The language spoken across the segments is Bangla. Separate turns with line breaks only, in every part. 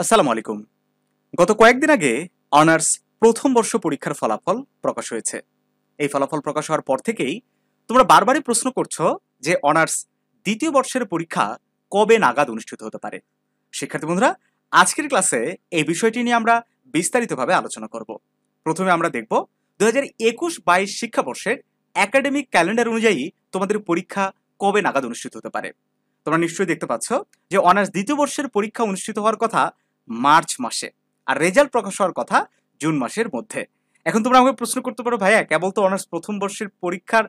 আসসালামু আলাইকুম। গত কয়েকদিন আগে অনার্স প্রথম বর্ষ পরীক্ষার ফলাফল প্রকাশ হয়েছে। এই ফলাফল প্রকাশ হওয়ার পর থেকেই তোমরা বারবারই প্রশ্ন করছো যে অনার্স দ্বিতীয় বর্ষের পরীক্ষা কবে নাগাদ অনুষ্ঠিত হতে পারে। শিক্ষার্থী বন্ধুরা, আজকের ক্লাসে এই বিষয়টি নিয়ে আমরা বিস্তারিতভাবে আলোচনা করব। প্রথমে আমরা দেখব 2021-22 শিক্ষাবর্ষের একাডেমিক ক্যালেন্ডার অনুযায়ী তোমাদের পরীক্ষা কবে নাগাদ অনুষ্ঠিত হতে পারে। তোমরা নিশ্চয়ই দেখতে পাচ্ছ যে অনার্স দ্বিতীয় বর্ষের পরীক্ষা অনুষ্ঠিত হওয়ার কথা মার্চ মাসে, আর রেজাল্ট প্রকাশ হওয়ার কথা জুন মাসের মধ্যে। এখন তোমরা আমাকে প্রশ্ন করতে পারো, ভাইয়া কেবল তো অনার্স প্রথম বর্ষের পরীক্ষার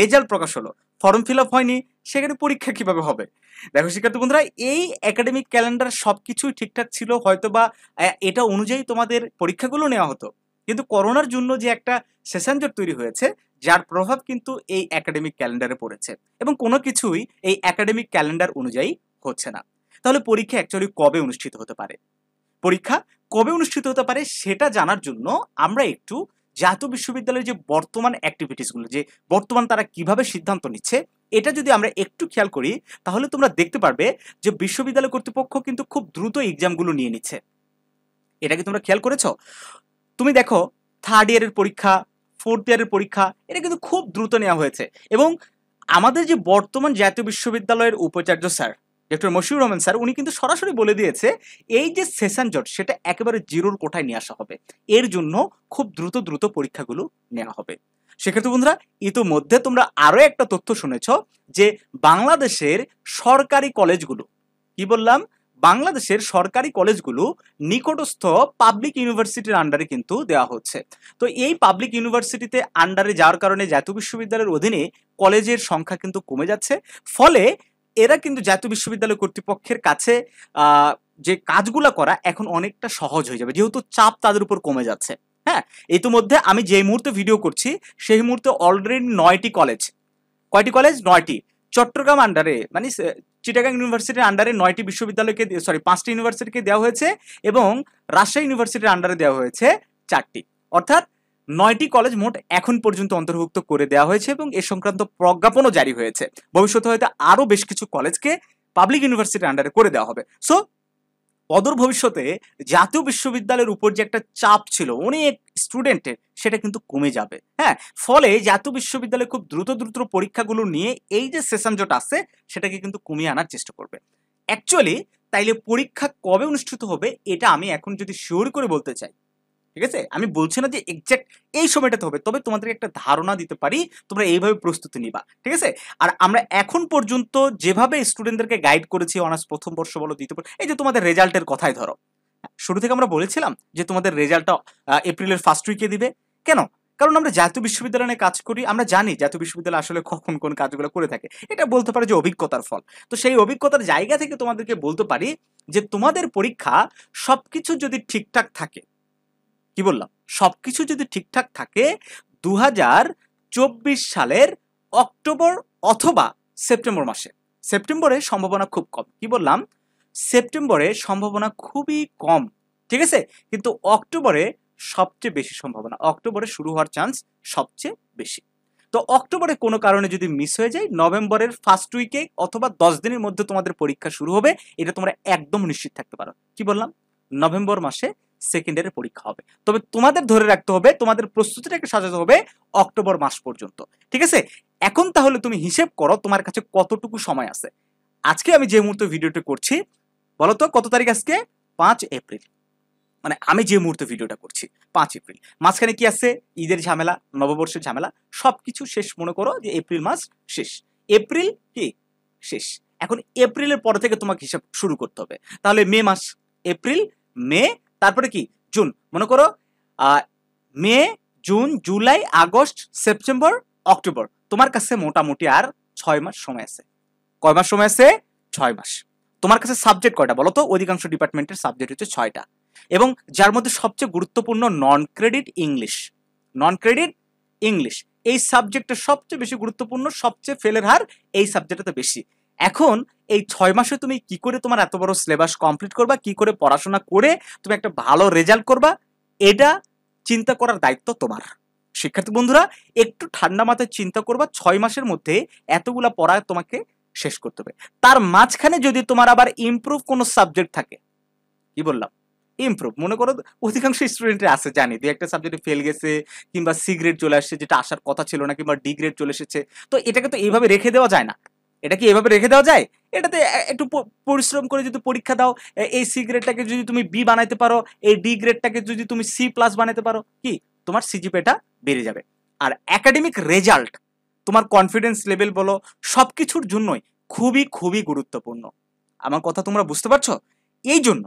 রেজাল্ট প্রকাশ হলো, ফর্ম ফিল আপ হয়নি, সেখানে পরীক্ষা কিভাবে হবে? দেখো শিক্ষার্থী বন্ধুরা, এই একাডেমিক ক্যালেন্ডার সবকিছুই ঠিকঠাক ছিল, হয়তোবা এটা অনুযায়ী তোমাদের পরীক্ষাগুলো নেওয়া হতো, কিন্তু করোনার জন্য যে একটা সেশন জট তৈরি হয়েছে, যার প্রভাব কিন্তু এই একাডেমিক ক্যালেন্ডারে পড়েছে এবং কোনো কিছুই এই একাডেমিক ক্যালেন্ডার অনুযায়ী হচ্ছে না। তাহলে পরীক্ষা অ্যাকচুয়ালি কবে অনুষ্ঠিত হতে পারে? পরীক্ষা কবে অনুষ্ঠিত হতে পারে সেটা জানার জন্য আমরা একটু জাতীয় বিশ্ববিদ্যালয়ের যে বর্তমান অ্যাক্টিভিটিসগুলো, যে বর্তমান তারা কিভাবে সিদ্ধান্ত নিচ্ছে, এটা যদি আমরা একটু খেয়াল করি, তাহলে তোমরা দেখতে পারবে যে বিশ্ববিদ্যালয় কর্তৃপক্ষ কিন্তু খুব দ্রুত এক্সামগুলো নিয়ে নিচ্ছে। এটা কি তোমরা খেয়াল করেছো? তুমি দেখো, থার্ড ইয়ারের পরীক্ষা, ফোর্থ ইয়ারের পরীক্ষা, এটা কিন্তু খুব দ্রুত নেওয়া হয়েছে। এবং আমাদের যে বর্তমান জাতীয় বিশ্ববিদ্যালয়ের উপাচার্য sir doctor Mashiur Rahman sir, উনি কিন্তু সরাসরি বলে দিয়েছে এই যে সেশন জট, সেটা একেবারে জিরোর কোঠায় নিয়ে আসা হবে। এর জন্য খুব দ্রুত পরীক্ষাগুলো নেওয়া হবে। সেক্ষেত্রে বন্ধুরা, ইতোমধ্যে তোমরা আরো একটা তথ্য শুনেছ যে বাংলাদেশের সরকারি কলেজগুলো, কি বললাম, বাংলাদেশের সরকারি কলেজগুলো নিকটস্থ পাবলিক ইউনিভার্সিটির আন্ডারে কিন্তু দেওয়া হচ্ছে। তো এই পাবলিক ইউনিভার্সিটিতে আন্ডারে যাওয়ার কারণে জাতীয় বিশ্ববিদ্যালয়ের অধীনে কলেজের সংখ্যা কিন্তু কমে যাচ্ছে। ফলে এরা কিন্তু জাতীয় বিশ্ববিদ্যালয় কর্তৃপক্ষের কাছে যে কাজগুলো করা এখন অনেকটা সহজ হয়ে যাবে, যেহেতু চাপ তাদের উপর কমে যাচ্ছে। হ্যাঁ, ইতিমধ্যে আমি যে মুহূর্তে ভিডিও করছি সেই মুহূর্তে অলরেডি 9টি কলেজ, কয়টি কলেজ? 9টি। চট্টগ্রাম আন্ডারে মানে চিটাগাং ইউনিভার্সিটির আন্ডারে 9টি বিশ্ববিদ্যালয়কে, 5টি ইউনিভার্সিটিকে দেওয়া হয়েছে এবং রাজশাহী ইউনিভার্সিটির আন্ডারে দেওয়া হয়েছে 4টি। অর্থাৎ 9টি কলেজ মোট এখন পর্যন্ত অন্তর্ভুক্ত করে দেওয়া হয়েছে এবং এ সংক্রান্ত প্রজ্ঞাপনও জারি হয়েছে। ভবিষ্যতে হয়তো আরো বেশ কিছু কলেজকে পাবলিক ইউনিভার্সিটির আন্ডারে করে দেওয়া হবে। সো অদূর ভবিষ্যতে জাতীয় বিশ্ববিদ্যালয়ের উপর যে একটা চাপ ছিল অনেক স্টুডেন্টের, সেটা কিন্তু কমে যাবে। হ্যাঁ, ফলে জাতীয় বিশ্ববিদ্যালয় খুব দ্রুত পরীক্ষাগুলো নিয়ে এই যে সেশন জট আছে সেটাকে কিন্তু কমিয়ে আনার চেষ্টা করবে। অ্যাকচুয়ালি তাইলে পরীক্ষা কবে অনুষ্ঠিত হবে এটা আমি এখন যদি শিওর করে বলতে চাই, ঠিক আছে, আমি বলছি না যে এক্সাক্ট এই সময়টাতে হবে, তবে তোমাদেরকে একটা ধারণা দিতে পারি, তোমরা এইভাবে প্রস্তুতি নিবা, ঠিক আছে। আর আমরা এখন পর্যন্ত যেভাবে স্টুডেন্টদেরকে গাইড করেছি, অনার্স প্রথম বর্ষ বলো, দ্বিতীয় বর্ষ, এই যে তোমাদের রেজাল্টের কথাই ধরো, শুরু থেকে আমরা বলেছিলাম যে তোমাদের রেজাল্টটা এপ্রিলের ফার্স্ট উইকে দিবে। কেন? কারণ আমরা জাতীয় বিশ্ববিদ্যালয়ে কাজ করি, আমরা জানি জাতীয় বিশ্ববিদ্যালয় আসলে কখন কোন কাজগুলো করে থাকে। এটা বলতে পারে যে অভিজ্ঞতার ফল। তো সেই অভিজ্ঞতার জায়গা থেকে তোমাদেরকে বলতে পারি যে তোমাদের পরীক্ষা সবকিছু যদি ঠিকঠাক থাকে, কি বললাম, সবকিছু যদি ঠিকঠাক থাকে 2024 সালের অক্টোবর অথবা সেপ্টেম্বর মাসে। সেপ্টেম্বরে সম্ভাবনা খুব কম, কি বললাম, সেপ্টেম্বরে সম্ভাবনা খুবই কম, ঠিক আছে, কিন্তু অক্টোবরে সবচেয়ে বেশি সম্ভাবনা, অক্টোবরে শুরু হওয়ার চান্স সবচেয়ে বেশি। তো অক্টোবরে কোনো কারণে যদি মিস হয়ে যায়, নভেম্বরের ফার্স্ট উইকে অথবা 10 দিনের মধ্যে তোমাদের পরীক্ষা শুরু হবে, এটা তোমরা একদম নিশ্চিত থাকতে পারো। কি বললাম, নভেম্বর মাসে সেকেন্ড ইয়ারের পরীক্ষা হবে। তবে তোমাদের ধরে রাখতে হবে, তোমাদের প্রস্তুতিটাকে সাজাতে হবে অক্টোবর মাস পর্যন্ত, ঠিক আছে। এখন তাহলে তুমি হিসেব করো তোমার কাছে কতটুকু সময় আছে। আজকে আমি যে মুহূর্তে ভিডিওটা করছি, বলো তো কত তারিখ আজকে? 5 এপ্রিল। মানে আমি যে মুহূর্তে ভিডিওটা করছি 5 এপ্রিল। মাঝখানে কি আছে? ঈদের ঝামেলা, নববর্ষের ঝামেলা, সবকিছু শেষ মনে করো যে এপ্রিল মাস শেষ। এপ্রিল কি শেষ। এখন এপ্রিলের পর থেকে তোমাকে হিসাব শুরু করতে হবে। তাহলে মে মাস, এপ্রিল, মে, তারপরে কি জুন, মনে করো May, June, July, August, September, October. তোমার কাছে মোটামুটি আর 6 মাস সময় আছে। কয় মাস সময় আছে? 6 মাস। তোমার কাছে সাবজেক্ট কয়টা বলো তো? অধিকাংশ ডিপার্টমেন্টের সাবজেক্ট হচ্ছে 6টা, এবং যার মধ্যে সবচেয়ে গুরুত্বপূর্ণ non credit English. Non credit English এই সাবজেক্টটা সবচেয়ে বেশি গুরুত্বপূর্ণ, সবচেয়ে ফেলের হার এই সাবজেক্টটাতে বেশি। এখন এই 6 মাসে তুমি কি করে তোমার এত বড় সিলেবাস কমপ্লিট করবা, কি করে পড়াশোনা করে তুমি একটা ভালো রেজাল্ট করবা, এটা চিন্তা করার দায়িত্ব তোমার। শিক্ষার্থী বন্ধুরা, একটু ঠান্ডা মাথায় চিন্তা করবা, 6 মাসের মধ্যে এতগুলা পড়া তোমাকে শেষ করতে হবে। তার মাঝখানে যদি তোমার আবার ইমপ্রুভ কোনো সাবজেক্ট থাকে, কি বললাম, ইমপ্রুভ। মনে করো অধিকাংশ স্টুডেন্টের আছে, জানি দুই একটা সাবজেক্টে ফেল গেছে, কিংবা সি গ্রেড চলে আসছে যেটা আসার কথা ছিল না, কিংবা ডি গ্রেড চলে এসেছে। তো এটাকে তো এইভাবে রেখে দেওয়া যায় না। এটা কি এভাবে রেখে দেওয়া যায়? এটাতে একটু পরিশ্রম করে যদি পরীক্ষা দাও, এই সি গ্রেডটাকে যদি তুমি বি বানাইতে পারো, এই ডি গ্রেডটাকে যদি তুমি সি প্লাস বানাইতে পারো, কি তোমার সিজিপিএটা বেড়ে যাবে। আর একাডেমিক রেজাল্ট, তোমার কনফিডেন্স লেভেল বলো, সবকিছুর জন্যই খুবই খুবই গুরুত্বপূর্ণ। আমার কথা তোমরা বুঝতে পারছো? এই জন্য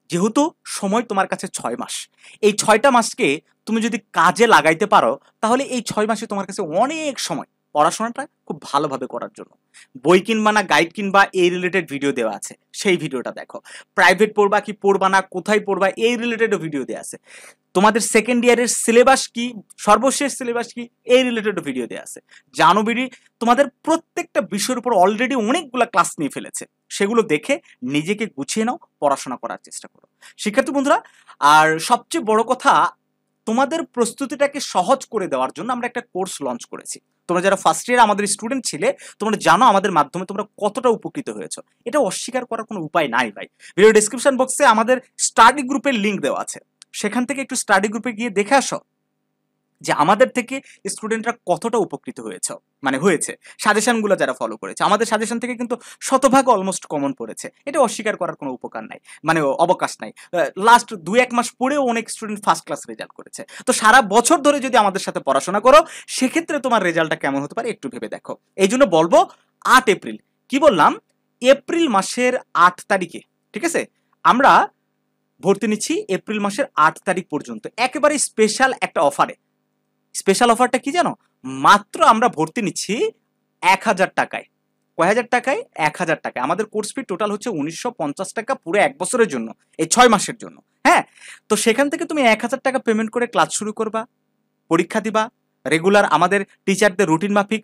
যেহেতু সময় তোমার কাছে 6 মাস, এই 6টা মাসকে তুমি যদি কাজে লাগাইতে পারো, তাহলে এই 6 মাসে তোমার কাছে অনেক সময় পড়াশোনাটা খুব ভালোভাবে করার জন্য। বই কিনবা না গাইড কিনবা, এই রিলেটেড ভিডিও দেওয়া আছে, সেই ভিডিওটা দেখো। প্রাইভেট পড়বা কি পড়বা না, কোথায় পড়বা, এই রিলেটেডও ভিডিও দেওয়া আছে। তোমাদের সেকেন্ড ইয়ারের সিলেবাস কি, সর্বশেষ সিলেবাস কি, এই রিলেটেড ভিডিও দেওয়া আছে। জানুবিডি তোমাদের প্রত্যেকটা বিষয়ের উপর অলরেডি অনেকগুলো ক্লাস নিয়ে ফেলেছে, সেগুলো দেখে নিজেকে গুছিয়ে নাও, পড়াশোনা করার চেষ্টা করো শিক্ষার্থী বন্ধুরা। আর সবচেয়ে বড় কথা, তোমাদের প্রস্তুতিটাকে সহজ করে দেওয়ার জন্য আমরা একটা কোর্স লঞ্চ করেছি। তোমরা যারা ফার্স্ট ইয়ার আমাদের স্টুডেন্ট ছিলে, তোমরা জানো আমাদের মাধ্যমে তোমরা কতটা উপকৃত হয়েছো। এটা অস্বীকার করার কোনো উপায় নাই ভাই। ভিডিও ডেসক্রিপশন বক্সে আমাদের স্টাডি গ্রুপের লিঙ্ক দেওয়া আছে, সেখান থেকে একটু স্টাডি গ্রুপে গিয়ে দেখে আসো যে আমাদের থেকে স্টুডেন্টরা কতটা উপকৃত হয়েছে। সাজেশনগুলো যারা ফলো করেছে, আমাদের সাজেশন থেকে কিন্তু শতভাগ অলমোস্ট কমন পড়েছে। এটা অস্বীকার করার কোনো উপকার নাই, অবকাশ নাই। লাস্ট 2-1 মাস পরেও অনেক স্টুডেন্ট ফার্স্ট ক্লাস রেজাল্ট করেছে। তো সারা বছর ধরে যদি আমাদের সাথে পড়াশোনা করো, সেক্ষেত্রে তোমার রেজাল্টটা কেমন হতে পারে একটু ভেবে দেখো। এই জন্য বলবো 8 এপ্রিল, কি বললাম, এপ্রিল মাসের 8 তারিখে, ঠিক আছে, আমরা ভর্তি নিচ্ছি এপ্রিল মাসের 8 তারিখ পর্যন্ত, একেবারে স্পেশাল একটা অফারে। স্পেশাল অফারটা কি জানো? মাত্র আমরা ভর্তি নিচ্ছি 1000 টাকায়। কয় হাজার টাকায়? 1000 টাকায়। আমাদের কোর্স ফি টোটাল হচ্ছে 1950 টাকা পুরো 1 বছরের জন্য, এই 6 মাসের জন্য। হ্যাঁ, তো সেখান থেকে তুমি 1000 টাকা পেমেন্ট করে ক্লাস শুরু করবা, পরীক্ষা দিবা, রেগুলার আমাদের টিচারদের রুটিন মাফিক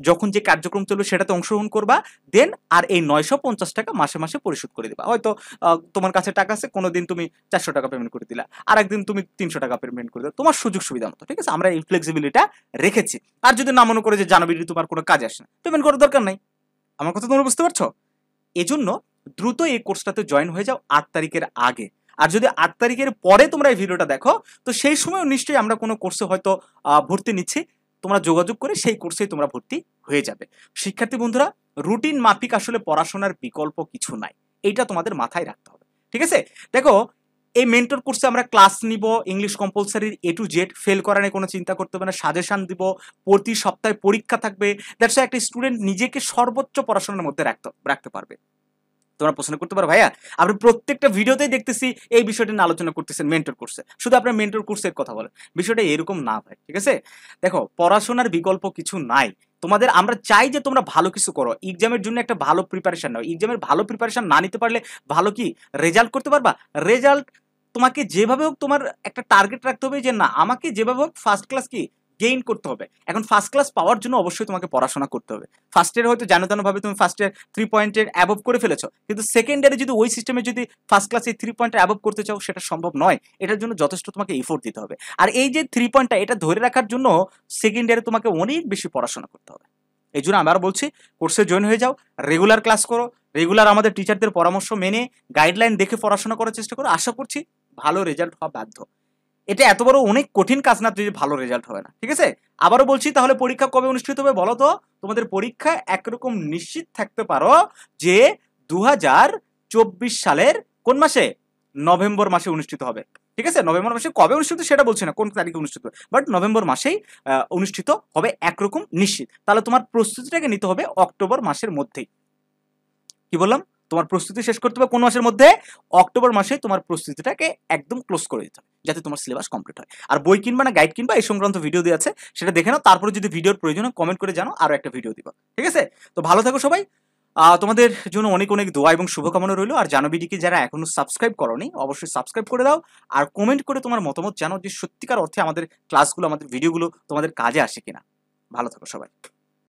যখন যে কার্যক্রম চলবে সেটাতে অংশগ্রহণ করবা। দেন আর এই 950 টাকা মাসে মাসে পরিশোধ করে দিবা। হয়তো তোমার কাছে টাকা আছে, কোনোদিন তুমি 400 টাকা পেমেন্ট করে দিলা, আর একদিন তুমি 300 টাকা পেমেন্ট করে দিলা, তোমার সুযোগ সুবিধা মতো। ঠিক আছে, আমরা এই ফ্লেক্সিবিলিটিটা রেখেছি। আর যদি না মনে করে যে জানুয়ারি তোমার কোনো কাজ আসে না, পেমেন্ট করার দরকার নাই। আমার কথা তোমরা বুঝতে পারছো? এজন্য দ্রুত এই কোর্সটাতে জয়েন হয়ে যাও 8 তারিখের আগে। আর যদি 8 তারিখের পরে তোমরা এই ভিডিওটা দেখো, তো সেই সময় নিশ্চয়ই আমরা কোনো কোর্সে হয়তো ভর্তি নিচ্ছি, তোমরা যোগাযোগ করে সেই কোর্সেই তোমরা ভর্তি হয়ে যাবে। শিক্ষার্থী বন্ধুরা, রুটিন মাফিক আসলে পড়াশোনার বিকল্প কিছু নাই, এইটা তোমাদের মাথায় রাখতে হবে। ঠিক আছে, দেখো এই মেন্টর কোর্সে আমরা ক্লাস নিব, ইংলিশ কম্পালসারির A to Z, ফেল করা নিয়ে কোনো চিন্তা করতে হবে না, সাজেশন দিব, প্রতি সপ্তাহে পরীক্ষা থাকবে। দ্যাটস একটা স্টুডেন্ট নিজেকে সর্বোচ্চ পড়াশোনার মধ্যে রাখতে পারবে। তোমরা প্রশ্ন করতে পারো, ভাইয়া আপনি প্রত্যেকটা ভিডিওতেই দেখতেছি এই বিষয়টা নিয়ে আলোচনা করতেছেন মেন্টর কোর্সে, শুধু আপনার মেন্টর কোর্সের কথা বলেন। বিষয়টা এরকম না ভাই, ঠিক আছে? দেখো, পড়াশোনার বিকল্প কিছু নাই। আমরা চাই যে তোমরা ভালো কিছু করো, এক্সামের জন্য একটা ভালো প্রিপারেশন নাও। এক্সামের ভালো প্রিপারেশন না নিতে পারলে ভালো কি রেজাল্ট করতে পারবা? রেজাল্ট তোমাকে যেভাবে হোক তোমার একটা টার্গেট রাখতে হবে যে না, আমাকে যেভাবে হোক ফার্স্ট ক্লাস কি গেইন করতে হবে। এখন ফার্স্ট ক্লাস পাওয়ার জন্য অবশ্যই তোমাকে পড়াশোনা করতে হবে। ফার্স্ট ইয়ার হয়তো জানো ভাবে তুমি ফার্স্ট ইয়ার 3 পয়েন্টের অ্যাবভ করে ফেলেছো, কিন্তু সেকেন্ড ইয়ারে যদি ওই সিস্টেমে যদি ফার্স্ট ক্লাসে 3 পয়েন্টের অ্যাবভ করতে চাও, সেটা সম্ভব নয়। এটার জন্য যথেষ্ট তোমাকে এফোর্ট দিতে হবে। আর এই যে 3 পয়েন্টটা, এটা ধরে রাখার জন্য সেকেন্ড ইয়ারে তোমাকে অনেক বেশি পড়াশোনা করতে হবে। এই জন্য আমরা বলছি কোর্সে জয়েন হয়ে যাও, রেগুলার ক্লাস করো, রেগুলার আমাদের টিচারদের পরামর্শ মেনে গাইডলাইন দেখে পড়াশোনা করার চেষ্টা করো। আশা করছি ভালো রেজাল্ট হওয়া বাধ্য। এটা এত বড় অনেক কঠিন কাজ না যে ভালো রেজাল্ট হবে না, ঠিক আছে? আবারও বলছি, তাহলে পরীক্ষা কবে অনুষ্ঠিত হবে বলো তো? তোমাদের পরীক্ষা একরকম নিশ্চিত থাকতে পারো যে 2024 সালের কোন মাসে? নভেম্বর মাসে অনুষ্ঠিত হবে। ঠিক আছে, নভেম্বর মাসে কবে অনুষ্ঠিত সেটা বলছি না, কোন তারিখে অনুষ্ঠিত হবে, বাট নভেম্বর মাসেই অনুষ্ঠিত হবে একরকম নিশ্চিত। তাহলে তোমার প্রস্তুতিটাকে নিতে হবে অক্টোবর মাসের মধ্যেই। কি বললাম? তোমার প্রস্তুতি শেষ করতে হবে কোন মাসের মধ্যে? অক্টোবর মাসে তোমার প্রস্তুতিটাকে একদম ক্লোজ করে দিতে হবে, যাতে তোমার সিলেবাস কমপ্লিট হয়। আর বই কিনবা না গাইড কিনবা, এই সংক্রান্ত ভিডিও দেওয়া আছে, সেটা দেখে নাও। তারপরে যদি ভিডিওর প্রয়োজন হয় কমেন্ট করে জানো, আরো একটা ভিডিও দিব। ঠিক আছে, তো ভালো থাকো সবাই। তোমাদের জন্য অনেক অনেক দোয়া এবং শুভকামনা রইল। আর জানোবিডিকে যারা এখনো সাবস্ক্রাইব করোনি, অবশ্যই সাবস্ক্রাইব করে দাও। আর কমেন্ট করে তোমার মতামত জানো যে সত্যিকার অর্থে আমাদের ক্লাসগুলো, আমাদের ভিডিওগুলো তোমাদের কাজে আসে কিনা। ভালো থাকো সবাই।